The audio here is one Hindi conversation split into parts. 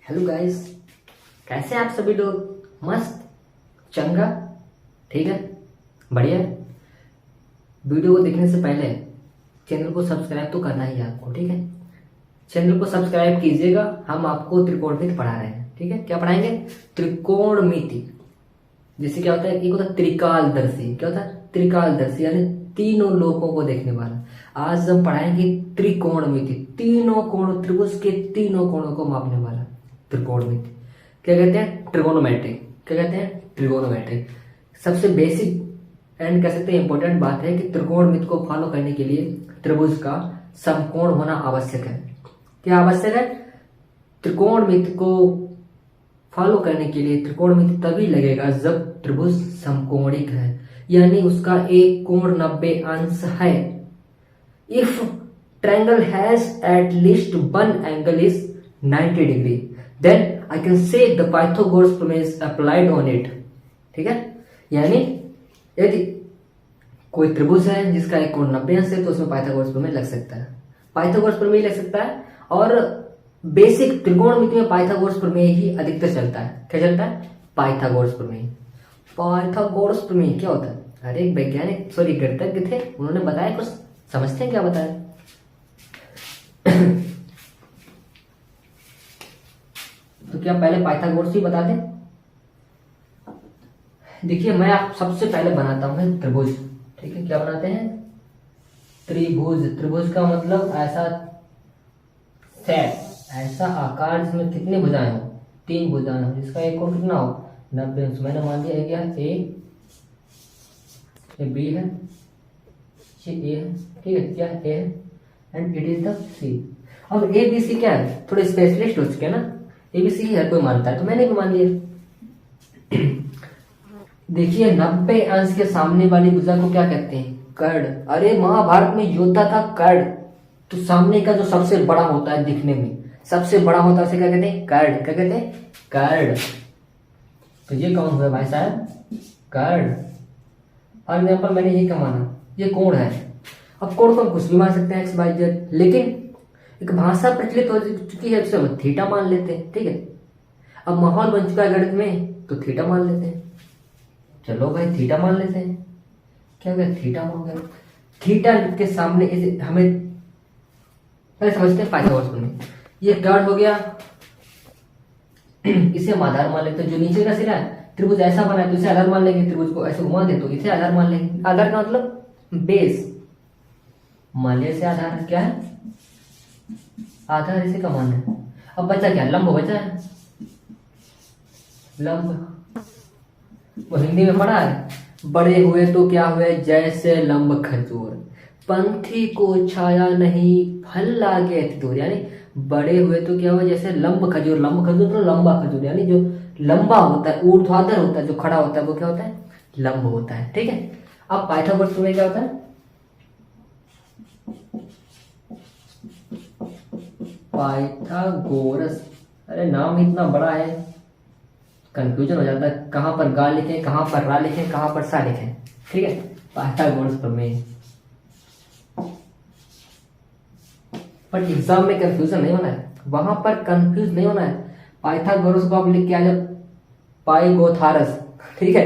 हेलो गाइस, कैसे हैं आप सभी लोग। मस्त, चंगा, ठीक है, बढ़िया। वीडियो को देखने से पहले चैनल को सब्सक्राइब तो करना ही है आपको, ठीक है। चैनल को सब्सक्राइब कीजिएगा। हम आपको त्रिकोणमिति पढ़ा रहे हैं, ठीक है। क्या पढ़ाएंगे? त्रिकोणमिति। जैसे क्या होता है, एक होता है त्रिकालदर्शी। क्या होता है? त्रिकालदर्शी यानी तीनों लोगों को देखने वाला। आज हम पढ़ाएंगे त्रिकोणमिति, तीनों कोण, त्रिभुज के तीनों कोणों को मापने वाला त्रिकोणमिति। क्या कहते हैं? ट्रिगोनोमेट्रिक। क्या कहते हैं? ट्रिगोनोमेट्रिक। सबसे बेसिक एंड कह सकते हैं इंपॉर्टेंट बात है कि त्रिकोणमिति को फॉलो करने के लिए त्रिभुज का समकोण होना आवश्यक है। क्या आवश्यक है? त्रिकोणमिति को फॉलो करने के लिए त्रिकोणमिति तभी लगेगा जब त्रिभुज समकोणिक है, यानी उसका एक कोण 90 अंश है। If triangle has at least one angle is 90 degree, then I can say the Pythagoras प्रमेय इज अप्लाइड ऑन इट। ठीक है, यानी यदि कोई त्रिभुज है जिसका एक कोण 90 अंश है तो उसमें पाइथागोरस प्रमेय लग सकता है। पाइथागोरस प्रमेय लग सकता है। और बेसिक त्रिकोणमिति में पाइथागोरस प्रमेय ही अधिकतर चलता है। क्या चलता है? पाइथागोरस प्रमेय। पाइथागोरस प्रमेय क्या होता है? अरे एक वैज्ञानिक गणितज्ञ थे, उन्होंने बताया, कुछ समझते हैं क्या बताया? तो क्या पहले पाइथागोरस ही बता दें? देखिए, मैं आप सबसे पहले बनाता हूं त्रिभुज। ठीक है, क्या बनाते हैं? त्रिभुज। त्रिभुज का मतलब ऐसा सेट, ऐसा आकार जिसमें कितनी भुजाएं हो? 3 भुजाएं हो, जिसका एक कोण कितना हो? 90 अंश। मैंने मान लिया क्या? ये बी है, ये ए है, ठीक है। क्या ए है एंड इट इज द सी। अब ए बी सी क्या है? थोड़े स्पेशलिस्ट हो चुके हैं ना, ए बी सी हर कोई मानता है, तो मैंने भी मान लिया। देखिए, 90 अंश के सामने वाली भुजा को क्या कहते हैं? कर्ण। अरे महाभारत में योद्धा था कर्ण, तो सामने का जो सबसे बड़ा होता है दिखने में, सबसे बड़ा होता है, उसे क्या कहते हैं? कर्ण। क्या कहते हैं? कर्ण। तो ये कौन हुआ भाई साहब? कर्ण। फॉर एग्जाम्पल मैंने ये क्या माना? ये कोण है। अब कोण को हम कुछ भी मान सकते हैं, एक्स वाई जेड, लेकिन एक भाषा प्रचलित हो चुकी है, उसे हम थीटा मान लेते हैं, ठीक है। अब माहौल बन चुका है गणित में, तो थीटा मान लेते हैं। चलो भाई, थीटा मान लेते हैं। क्या हो गया? थीटा मान गया। थीटा के सामने इसे हमें पहले समझते हैं पाइथागोरस प्रमेय। ये कर्ण हो गया, इसे हम आधार मान लेते हैं। जो नीचे का सिरा है, त्रिभुज ऐसा बना है तो इसे आधार मान लेंगे। त्रिभुज को ऐसे घुमा दे तो इसे आधार मान लेंगे। आधार का मतलब बेस मान लिया। इसे आधार क्या है? आधार इसे का मान है। अब बचा क्या? लंब बचा है। लंब वो हिंदी में पढ़ा है, बड़े हुए तो क्या हुए? जैसे लंब खजूर, पंथी को छाया नहीं, फल लागे अति दूर। यानी बड़े हुए तो क्या हुआ? जैसे लंब खजूर। लंब खजूर तो लंबा खजूर, यानी जो लंबा होता है, ऊर्ध्वाधर होता है, जो खड़ा होता है वो क्या होता है? लंब होता है, ठीक है। अब पाइथागोरस प्रमेय क्या होता है? पाइथागोरस, अरे नाम इतना बड़ा है, कंफ्यूजन हो जाता है, कहां पर गा लिखें, कहां पर रा लिखें, कहां पर सा लिखें, ठीक है। पाइथागोरस प्रमेय, पर एग्जाम में कंफ्यूजन नहीं होना है, वहां पर कंफ्यूज नहीं होना है। पाइथागोरस को आप लिख के आ जाओ पाइगोथारस, ठीक है।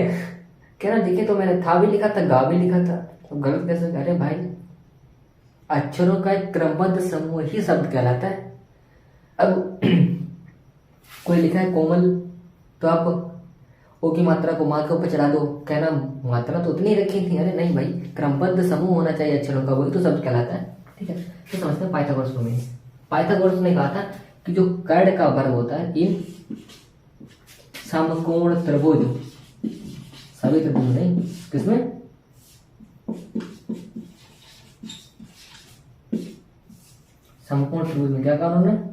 कहना देखिए, तो मैंने था भी लिखा था, गा भी लिखा था, तो गलत कैसे? अरे भाई, अक्षरों का एक क्रमबद्ध समूह ही शब्द कहलाता है। अब कोई लिखा है कोमल, तो आप ओ की मात्रा को माँ के ऊपर चढ़ा दो, कहना मात्रा तो उतनी रखी थी। अरे नहीं भाई, क्रमबद्ध समूह होना चाहिए अक्षरों का, वही तो शब्द कहलाता है, ठीक है। तो समझते हैं पाइथागोरस प्रमेय। पाइथागोरस ने कहा था कि जो कर्ण का वर्ग होता है इन समकोण त्रिभुज, सभी त्रिभुज नहीं, किसमें? समकोण त्रिभुज में क्या कहा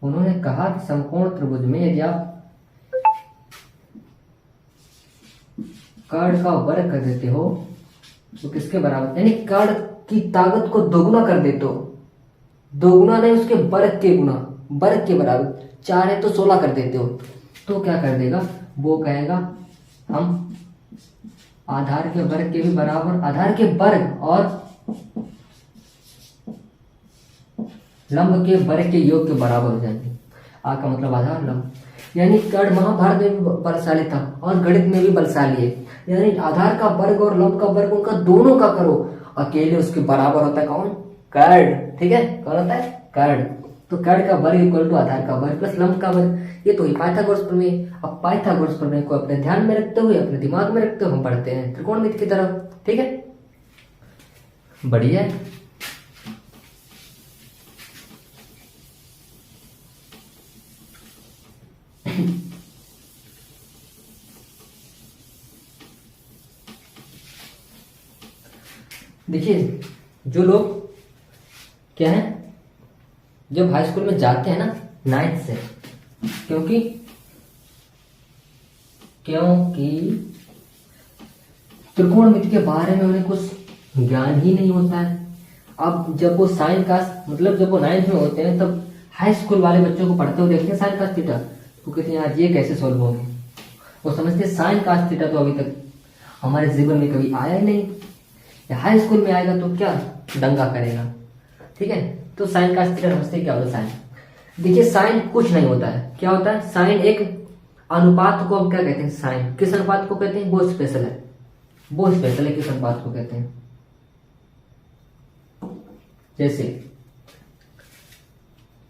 उन्होंने कहा कि समकोण त्रिभुज में यदि आप कर्ण का वर्ग कर देते हो तो किसके बराबर? यानी कर्ण की ताकत को दोगुना कर देते हो, दोगुना नहीं, उसके वर्ग के गुना, वर्ग के बराबर। 4 है तो 16 कर देते हो, तो क्या कर देगा वो? कहेगा हम आधार के वर्ग के भी बराबर, आधार के वर्ग और लंब के वर्ग के योग के बराबर हो जाएंगे। आ का मतलब आधार लंब, यानी कर्ण महाभारत में भी बलशाली था और गणित में भी बलशाली है। यानी आधार का वर्ग और लंब का वर्ग उनका दोनों का करो, अकेले उसके बराबर होता है कौन? कर्ण। ठीक है, कौन होता है? कर्ण। तो कर्ण का वर्ग इक्वल टू आधार का वर्ग प्लस लंब का वर्ग। ये तो ही पाइथागोरस प्रमेय। अब पाइथागोरस प्रमेय को अपने ध्यान में रखते हुए, अपने दिमाग में रखते हुए हम पढ़ते हैं त्रिकोणमिति की तरफ। ठीक है, बढ़िया है। देखिए, जो लोग क्या है, जब हाई स्कूल में जाते हैं ना 9th से, क्योंकि त्रिकोणमिति के बारे में उन्हें कुछ ज्ञान ही नहीं होता है। अब जब वो साइन का मतलब जब वो 9th में होते हैं तब हाई स्कूल वाले बच्चों को पढ़ते हुए देखते हैं साइन का थीटा, तो कहते हैं यार ये कैसे सॉल्व होंगे। वो समझते हैं साइन का थीटा तो अभी तक हमारे जीवन में कभी आया ही नहीं, हाई स्कूल में आएगा तो क्या दंगा करेगा। ठीक है, तो साइन का थीटा समझते क्या होता है साइन। देखिए, साइन कुछ नहीं होता है। क्या होता है? साइन एक अनुपात को हम क्या कहते हैं? साइन। किस अनुपात को कहते हैं? वो स्पेशल है, वो स्पेशल है। किस अनुपात को कहते हैं? जैसे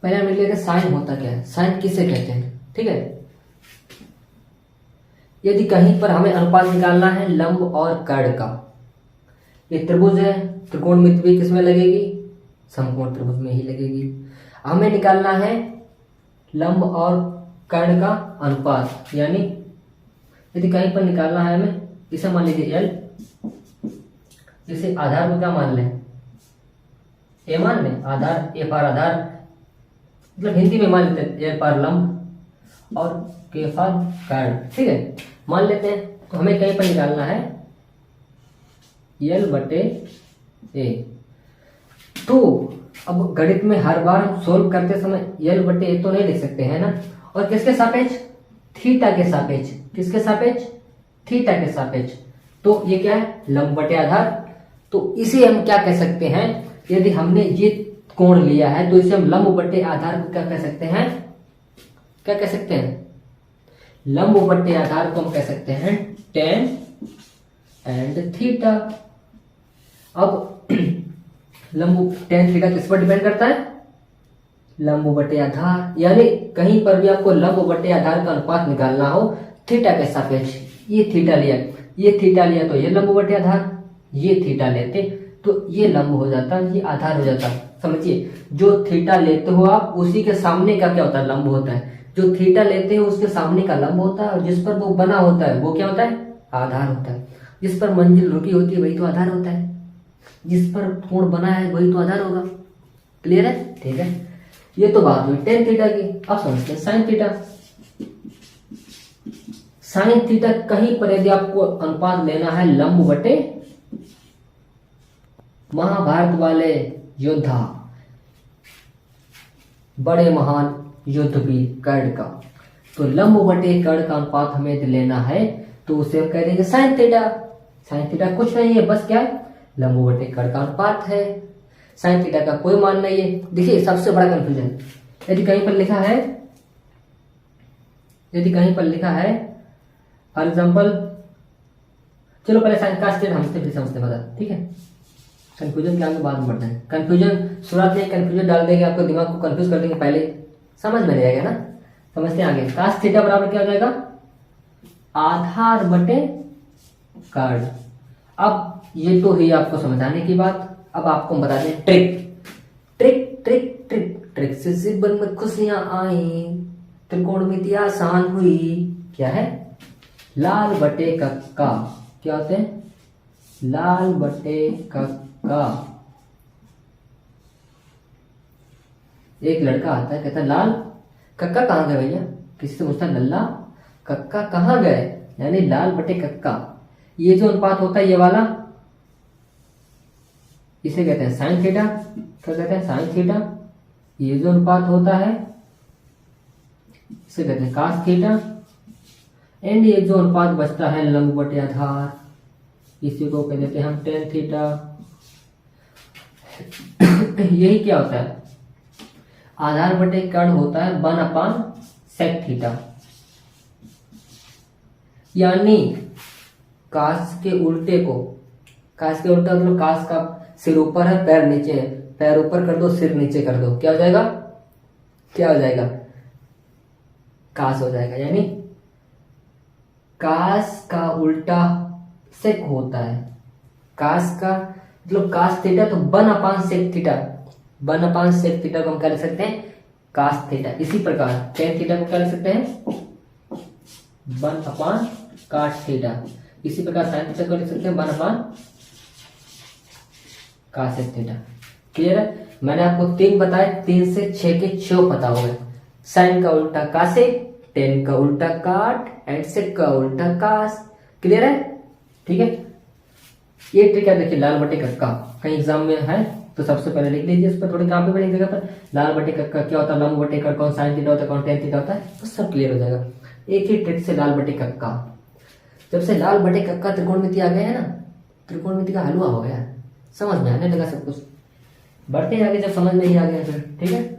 पहले हम लिख लेते हैं साइन होता क्या है, साइन किसे कहते हैं। ठीक है, यदि कहीं पर हमें अनुपात निकालना है लंब और कर्ण का, ये त्रिभुज है, त्रिकोणमिति भी किसमें लगेगी? समकोण त्रिभुज में ही लगेगी। हमें निकालना है लंब और कर्ण का अनुपात, यानी यदि कहीं पर निकालना है हमें, इसे मान लीजिए एल, इसे आधार को क्या मान लें? ए मान लें, आधार, ए पार आधार, मतलब हिंदी में मान लेते हैं ए पार लंब और के पार कर्ण। ठीक है, मान लेते हैं। तो हमें कहीं पर निकालना है L/A। तो अब गणित में हर बार हम सोल्व करते समय L/A तो नहीं लिख सकते हैं ना, और किसके सापेक्ष? थीटा के सापेक्ष। किसके सापेक्ष? थीटा के सापेक्ष। तो ये क्या है? लंब बटे आधार। तो इसे हम क्या कह सकते हैं? यदि हमने ये कोण लिया है तो इसे हम लंब बटे आधार को क्या कह सकते हैं? क्या कह सकते हैं? लंब बटे आधार को हम कह सकते हैं tan एंड थीटा। अब लंब tan थीटा किस पर डिपेंड करता है? लंब बटे आधार। यानी कहीं पर भी आपको लंब बटे आधार का अनुपात निकालना हो थीटा के सापेक्ष, ये थीटा लिया, ये थीटा लिया तो ये लंब बटे आधार, ये थीटा लेते तो ये लंब हो जाता, ये आधार हो जाता। समझिए, जो थीटा लेते हो आप उसी के सामने का क्या होता है? लंब होता है। जो थीटा लेते हो उसके सामने का लंब होता है, और जिस पर वो बना होता है वो क्या होता है? आधार होता है। जिस पर मंजिल रुकी होती है वही तो आधार होता है, जिस पर कोण बना है वही तो आधार होगा। क्लियर है? ठीक है, ये तो बात हुई tan थीटा की। अब समझते हैं साइन थीटा। साइन थीटा कहीं पर यदि आपको अनुपात लेना है लंब बटे महाभारत वाले योद्धा, बड़े महान युद्धवीर कर्ण का, तो लंब बटे कर्ण का अनुपात हमें यदि लेना है तो उसे हम कह देंगे साइन थीटा। साइन थीटा कुछ नहीं है, बस क्या है? लंब बटे कर्ण का अनुपात है। साइन थीटा का कोई मान नहीं है। देखिए, सबसे बड़ा कंफ्यूजन, यदि कहीं पर लिखा है, यदि कहीं पर लिखा है फॉर एग्जाम्पल, चलो पहले साइन का स्टेट हमसे फिर समझते बता। ठीक है, कंफ्यूजन के आगे बाद में बढ़ते हैं। कंफ्यूजन शुरुआत में कंफ्यूजन डाल देंगे, आपको दिमाग को कंफ्यूज कर देंगे, पहले समझ में नहीं आएगा ना। समझते हैं आगे। कास थीटा बराबर क्या हो जाएगा? आधार बटे कर्ण। अब ये तो ही आपको समझाने की बात, अब आपको बता दें trick. Trick trick trick trick से जीवन में खुशियां आई, त्रिकोणमिति आसान हुई। क्या है? लाल बटे कक्का। क्या होते हैं? लाल बटे कक्का। एक लड़का आता है, कहता है लाल कक्का कहाँ गए भैया? किसी से पूछता है लल्ला कक्का कहाँ गए, यानी लाल बटे कक्का। ये जो अनुपात होता है ये वाला, इसे कहते हैं साइन थीटा। क्या कहते हैं? Sine theta. ये जो अनुपात होता है इसे कहते हैं कास थीटा। एंड ये जो अनुपात बचता है लंब बटे आधार, इसी को कह देते हैं हम tan थीटा। यही क्या होता है? आधार बटे कर्ण होता है 1/sec थीटा, यानी काश के उल्टे को, काश के उल्टा मतलब काश का सिर ऊपर है पैर नीचे है, पैर ऊपर कर दो सिर नीचे कर दो, क्या हो जाएगा, क्या हो जाएगा, काश हो जाएगा। यानी काश का उल्टा सेक होता है, काश का मतलब काश थीटा, तो 1/sec थीटा, 1/sec थीटा को हम क्या लिख सकते हैं, काश थीटा। इसी प्रकार tan थीटा को क्या लिख सकते हैं, 1/cos थीटा। इसी प्रकार sin थीटा को लिख सकते हैं 1/cos थीटा। क्लियर है? मैंने आपको 3 बताए, 3 से 6 के 6 पता हो गए। साइन का उल्टा कासेक, tan का उल्टा काट एंड sec का उल्टा कास। क्लियर है? ठीक है, ये ट्रिक है। देखिए लाल बटे कक्का कहीं एग्जाम में है तो सबसे पहले लिख लीजिए, इस पर थोड़ी काम पे बड़ी जगह पर लाल बटे कक्का क्या होता है, लंब बटे कर्ण, कौन साइन थीटा होता है, कौन tan थीटा होता है, तो सब क्लियर हो जाएगा एक ही ट्रिक से। लाल बटे कक्का, जब से लाल बटे कक्का त्रिकोणमिति आ गया है ना, त्रिकोणमिति का हलवा हो गया, समझ में आने लगा सब कुछ। बढ़ते आगे जब समझ में ही आ गया फिर, ठीक है।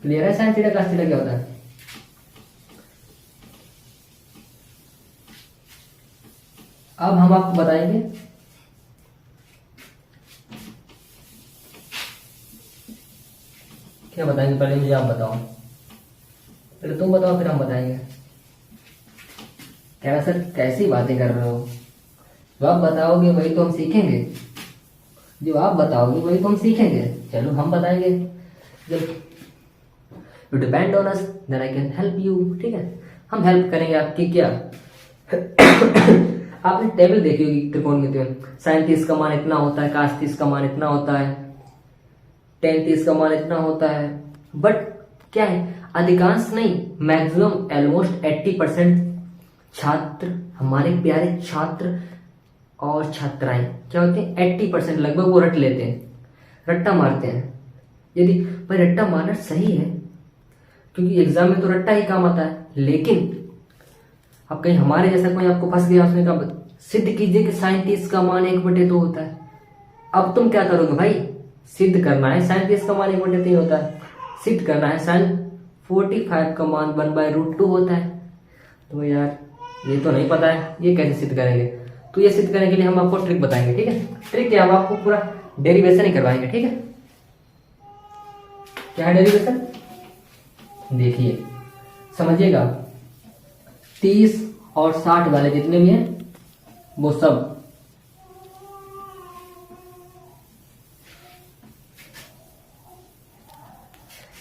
क्लियर है? साइन थीटा cos थीटा क्या होता है, अब हम आपको बताएंगे क्या बताएंगे। पहले मुझे आप बताओ, पहले तुम बताओ फिर हम बताएंगे। कह रहा सर कैसी बातें कर रहे हो, जो आप बताओगे वही तो हम सीखेंगे, जो आप बताओगे वही तो हम सीखेंगे। चलो हम बताएंगे, जब you depend on us then I can help you. ठीक है, हम हेल्प करेंगे आपकी। क्या आपने टेबल देखी होगी त्रिकोणमिति में, साइन 30 का मान इतना होता है, काश 30 का मान इतना होता है, tan 30 का मान इतना होता है। बट क्या है, अधिकांश नहीं, मैक्सिमम ऑलमोस्ट 80% छात्र, हमारे प्यारे छात्र और छात्राएं क्या होते हैं, 80% लगभग वो रट लेते हैं, रट्टा मारते हैं। यदि भाई रट्टा मारना सही है, क्योंकि एग्जाम में तो रट्टा ही काम आता है, लेकिन अब कहीं हमारे जैसा कोई आपको फंस गया, उसने कहा सिद्ध कीजिए कि साइन 30 का मान 1/2 होता है। अब तुम क्या करोगे भाई, सिद्ध करना है साइन 30 का मान 1/3 होता है, सिद्ध करना है साइन 45 का मान 1/√2 होता है। तो यार ये तो नहीं पता है, ये कैसे सिद्ध करेंगे। तो ये सिद्ध करने के लिए हम आपको ट्रिक बताएंगे। ठीक है, ट्रिक क्या, हम आपको पूरा डेरिवेशन ही करवाएंगे। ठीक है, क्या है डेरिवेशन, देखिए समझिएगा। 30 और 60 वाले जितने भी हैं वो सब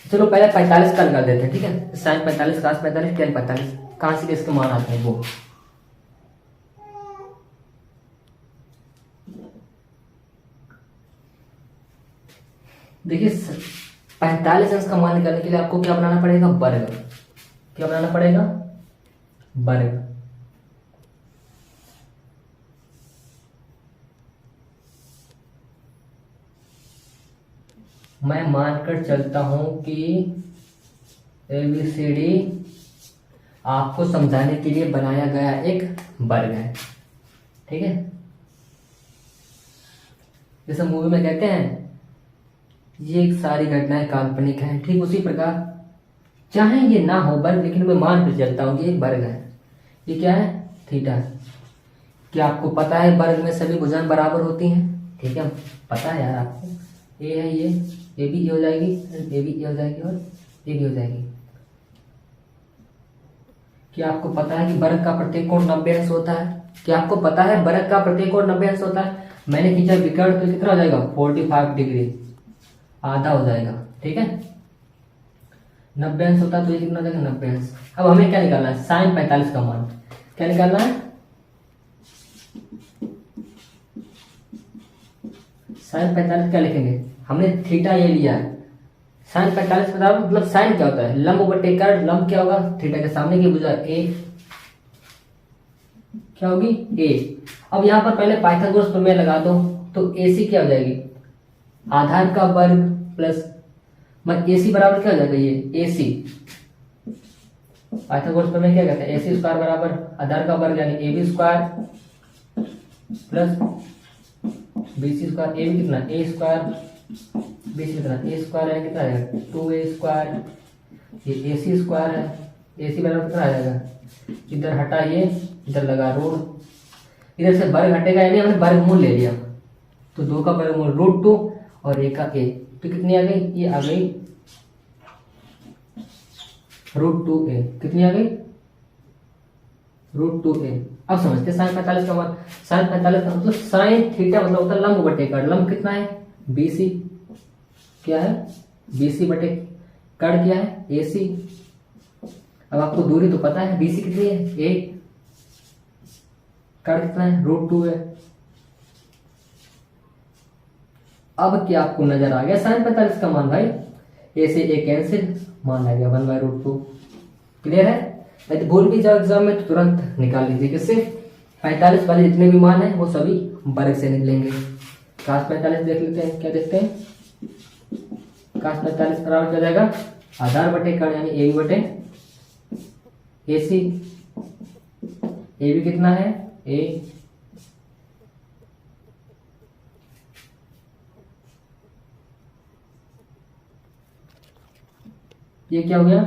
चलो पहले 45 का निकाल देते हैं। ठीक है, साइन 45, कास 45, tan 45, कहां से इसके मान आते हैं वो। देखिए 45 अंश का मान निकालने के लिए आपको क्या बनाना पड़ेगा, वर्ग। क्या बनाना पड़ेगा, वर्ग। मैं मानकर चलता हूं कि ABCD आपको समझाने के लिए बनाया गया एक वर्ग है। ठीक है, जैसे मूवी में कहते हैं ये सारी घटनाएं काल्पनिक हैं, ठीक उसी प्रकार चाहे ये ना हो वर्ग, लेकिन मैं मान कर चलता हूं कि एक वर्ग है। ये क्या है, थीटा। क्या आपको पता है वर्ग में सभी भुजाएं बराबर होती हैं। ठीक है, पता है यार आपको, ये है ये भी ये हो जाएगी, ये भी ये हो जाएगी और ये भी हो जाएगी। क्या आपको पता है कि वर्ग का प्रत्येक कोण 90 अंश होता है। क्या आपको पता है वर्ग का प्रत्येक कोण 90 अंश होता है। मैंने खींचा विकर्ण तो कितना हो जाएगा, 45 डिग्री, आधा हो जाएगा। ठीक है, 90 अंश होता है तो ये कितना हो जाएगा, 90 अंश। अब हमें क्या निकालना है, साइन 45 का मान। क्या निकालना है, साइन 45 क्या लिखेंगे, हमने थीटा ये लिया है। साइन 45 बता, मतलब साइन क्या होता है, लंब बटे कर्ण। लंब क्या होगा, थीटा के सामने की भुजा ए क्या होगी, ए। अब यहां पर पहले पाइथागोरस प्रमेय लगा दो, तो AC क्या हो जाएगी, आधार का वर्ग प्लस मतलब AC बराबर क्या हो जाएगा, ये AC पाइथागोरस प्रमेय क्या कहते हैं, AC स्क्वायर बराबर आधार का वर्ग यानी AB square plus BC square. AB कितना, A स्क्वायर, BC कितना, A स्क्वायर है, कितना आएगा 2A स्क्वायर। ये AC स्क्वायर है, AC बराबर कितना आ जाएगा, इधर हटा ये, इधर लगा रूट, इधर से वर्ग हटेगा यानी हमने वर्गमूल ले लिया, तो 2 का वर्गमूल √2 और A का A, तो कितनी आ गई, ये आ गई √2A। कितनी आ गई, √2A। अब समझते हैं साइन 45 का मान। साइन 45 का मतलब साइन थीटा मतलब होता है लंब बटे कड़। लंब कितना है, BC क्या है, BC बटे कड़ क्या है, AC। अब आपको दूरी तो पता है, BC कितनी है, 1, कड़ कितना है, √2 है। अब क्या आपको नजर आ गया साइन 45 का मान भाई, A से A कैंसिल, मान आ गया 1/√2। क्लियर है, यदि भूल भी जाओ एग्जाम में तो तुरंत निकाल लीजिए, किससे 45 वाले जितने भी मान है वो सभी वर्ग से निकलेंगे। cos 45 देख लेते हैं, क्या देखते हैं, cos 45 बराबर क्या हो जाएगा, आधार बटे कड़ यानी AB बटे AC। AB कितना है, A, ये क्या हो गया,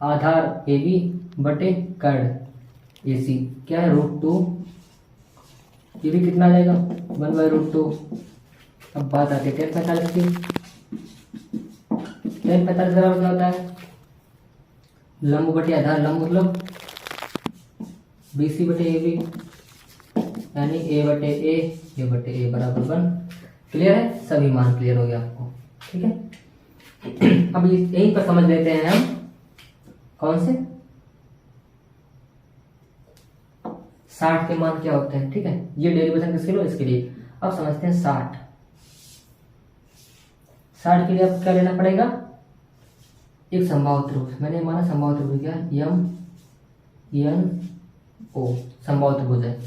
आधार AB बटे कड़ AC क्या है √2। ये भी कितना आ जाएगा 1/√2। अब बात आती है tan 45 की। tan 45 बराबर क्या होता है, लंब बटे आधार, लंब मतलब BC बटे AB यानी A बटे A बराबर 1। क्लियर है, सभी मान क्लियर हो गया आपको, ठीक है। अब यहीं पर समझ लेते हैं हम कौन से 60 के मान क्या होते हैं, ठीक है। ये डेरिवेशन किसके लिए, इसके लिए। अब समझते हैं 60 के लिए अब क्या लेना पड़ेगा, एक संभाव त्रिभुज। मैंने माना संभाव त्रिभुज क्या है, MNO संभाव त्रिभुज है।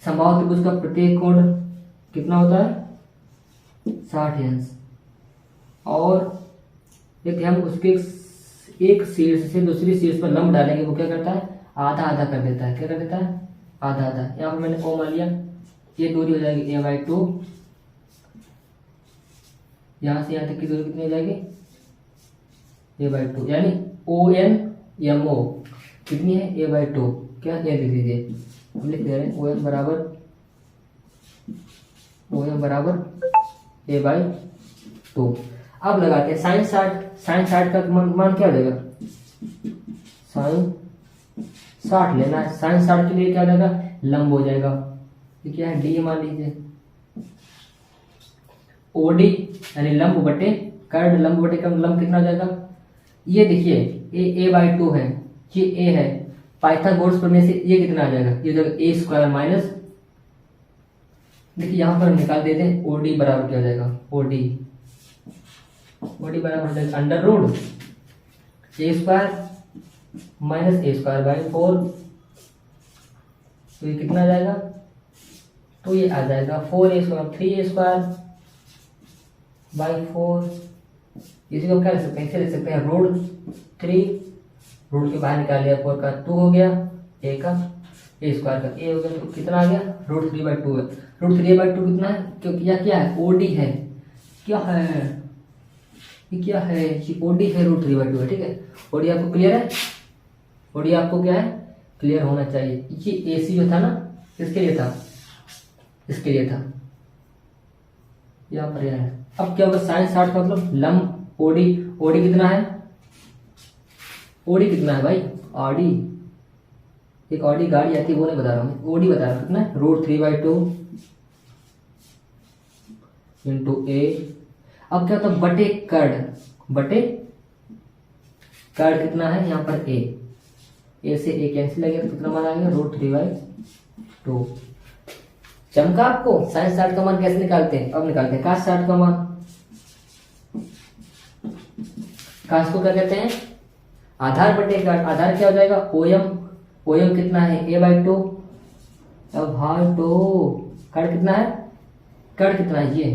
संभाव त्रिभुज का प्रत्येक कोण कितना होता है 60 अंश, और यदि हम उसके एक शीर्ष से दूसरी शीर्ष पर लंब डालेंगे वो क्या करता है, आधा आधा कर देता है। क्या कर देता है, आधा आधा। यहाँ पर मैंने O मान लिया, ये दूरी हो जाएगी A/2, यहाँ से यहाँ तक की दूरी कितनी हो जाएगी A/2, यानी ONMO कितनी है A/2। क्या, ये लिख लीजिए, हम लिख दे रहे हैं OM बराबर A/2। अब लगाते हैं साइन 60। साइन 60 का मान क्या हो जाएगा, साइन 60 लेना है। साइन 60 के लिए क्या हो जाएगा, लंब हो जाएगा, ये क्या है D मान लीजिए। OD यानी लंब बटे कर्ण, लंब बटे कर्ण, लंब कितना हो जाएगा, ये देखिए ये A/2 है, ये A है, पाइथागोरस प्रमेय से ये कितना आ जाएगा, ये जो A स्क्वायर माइनस, देखिए यहाँ पर निकाल देते हैं OD बराबर क्या हो जाएगा, OD बराबर हो जाएगा √A square minus A square by 4। तो ये कितना आ जाएगा, तो ये आ जाएगा 4A square 3A square by 4। इसी को क्या लिख सकते हैं, इसे लिख सकते हैं √3, रूट के बाहर निकाल लिया, 4 का 2 हो गया, A का A स्क्वायर का A हो गया, तो कितना आ गया √3/2 है। √3/2 कितना है, क्योंकि यह क्या है OD है, क्या है ये, क्या है ये OD है, √3/2 है, ठीक है। OD आपको क्लियर है, OD आपको क्या है क्लियर होना चाहिए। ये AC जो था ना, किसके लिए था, इसके लिए था, यहाँ पर है। अब क्या होगा साइन 60 का मतलब लंब OD कितना है, OD कितना है भाई, RD, एक ऑडी गाड़ी आती है वो नहीं बता रहा हूँ, OD बता रहा हूँ, कितना है √3/2 इंटू A। अब क्या होता है बटे कर्ण कितना है यहाँ पर A से A कैंसिल लगेगा, तो कितना मान आ गया √3/2। चमका आपको साइन 60 का मान कैसे निकालते हैं, अब निकालते हैं cos 60 का मान। cos को क्या कहते हैं, आधार बटे कर्ण, आधार क्या हो जाएगा OM कितना है A/2, अब भाई तो कर्ण कितना है, कर्ण कितना है ये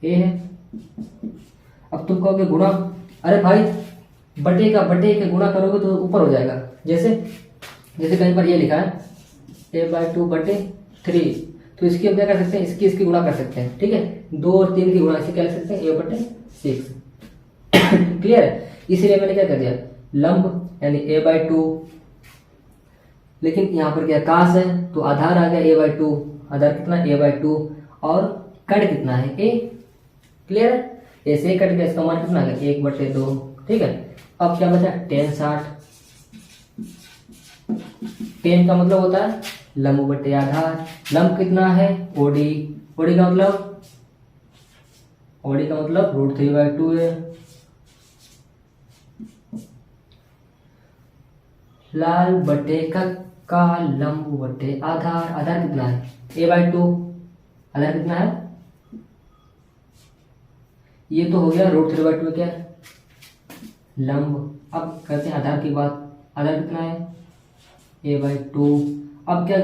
A है, अब तुम कहोगे गुणा, अरे भाई बटे के गुणा करोगे तो ऊपर हो जाएगा। जैसे जैसे कहीं पर ये लिखा है a/2 बटे 3, तो इसकी हम क्या कर सकते हैं, इसकी गुणा कर सकते हैं। ठीक है, 2 और 3 की गुणा इसे क्या लिख सकते हैं, a/6। क्लियर है? इसीलिए मैंने क्या कर दिया, लंब यानी a/2, लेकिन यहाँ पर क्या काश है तो आधार आ गया a/2, आधार कितना a/2, और कट कितना है a। क्लियर है? ऐसे कट गया, इसका मान कितना आ गया 1/2। ठीक है, अब क्या बचा, tan 60। tan का मतलब होता है लंब बटे आधार। लंब कितना है OD, OD का मतलब √3/2 है। लाल बटे का लंब बटे आधार, आधार कितना है a/2, आधार कितना है, ये तो हो गया √3/2 क्या लंब। अब करते हैं आधार की बात, आधार कितना है a/2। अब क्या,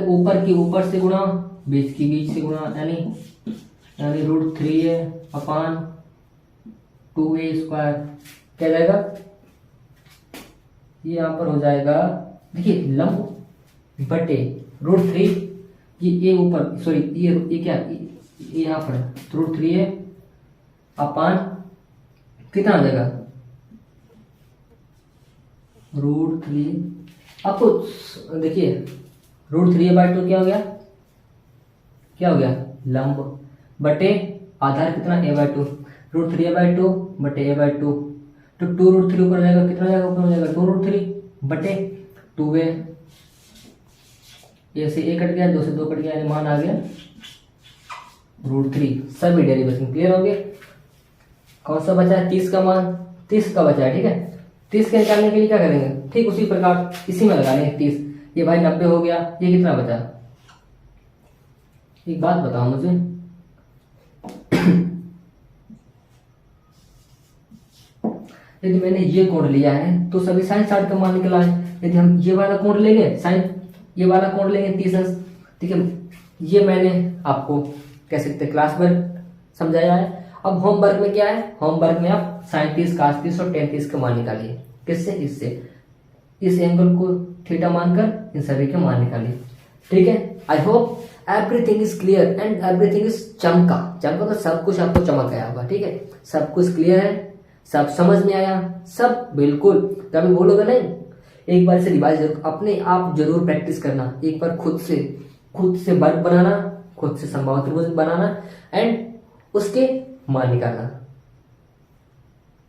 ऊपर से गुणा, बीच से गुणा, यानी √3 है अपान 2a², क्या जाएगा, ये यहाँ पर हो जाएगा, देखिए लंब बटे √3, ये ऊपर, सॉरी ये क्या, ये यहाँ पर √3 है अपान कितना आ जाएगा √3। आपको देखिए √3/2 क्या हो गया लंब बटे आधार कितना a/2, √3/2 बटे a/2, तो 2√3 ऊपर जाएगा, कितना जाएगा ऊपर हो जाएगा 2√3 बटे 2a। ये से a कट गया, 2 से 2 कट गया, यानी मान आ गया √3। सभी डेरिवेशन क्लियर हो गए। कौन सा बचा है, 30 का मान, 30 का बचा है। ठीक है, 30 के निकालने के लिए क्या करेंगे, ठीक उसी प्रकार इसी में लगा लेंगे 30। ये भाई 90 हो गया, ये कितना बचा, एक बात बताओ मुझे, यदि मैंने ये कोण लिया है तो सभी sin 60 का मान निकला है। यदि हम ये वाला कोण लेंगे, ये वाला कोण लेंगे 30, ठीक है, ये मैंने आपको कह सकते क्लास में समझाया है। अब होमवर्क में क्या है, होमवर्क में आप sin 30, cos 30 और tan 30 का मान निकालिए। किससे, इससे, इस एंगल को थीटा मानकर इन सभी के मान निकालिए। ठीक है, I hope everything is clear and everything is चमका तो सब कुछ आपको चमक गया होगा। ठीक है, सब कुछ क्लियर है, सब समझ में आया, सब बिल्कुल। कभी बोलोगे नहीं, एक बार से रिवाइज अपने आप जरूर प्रैक्टिस करना, एक बार खुद से वर्ग बनाना, खुद से संभावित त्रिभुज बनाना एंड उसके मान निकालना।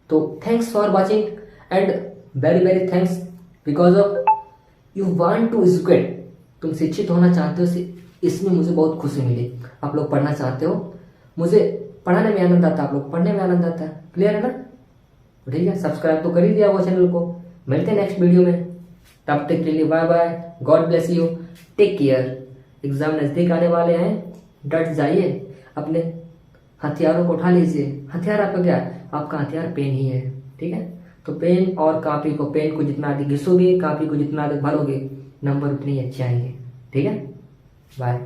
तो thanks for watching and very very thanks because of you want to educate. तुम शिक्षित होना चाहते हो, इसमें मुझे बहुत खुशी मिली। आप लोग पढ़ना चाहते हो, मुझे पढ़ाने में आनंद आता है, आप लोग पढ़ने में आनंद आता है। क्लियर है ना? ठीक है, सब्सक्राइब तो कर ही दिया वो चैनल को। मिलते हैं नेक्स्ट वीडियो में, तब तक के लिए bye bye, God bless you, take care. Exam नजदीक आने वाले हैं, डट जाइए, अपने हथियारों को उठा लीजिए। हथियार आपका क्या है, आपका हथियार पेन ही है। ठीक है, तो पेन और कापी को, पेन को जितना अधिक घिसोगे, कापी को जितना अधिक भरोगे, नंबर उतने ही अच्छे आएंगे। ठीक है, बाय।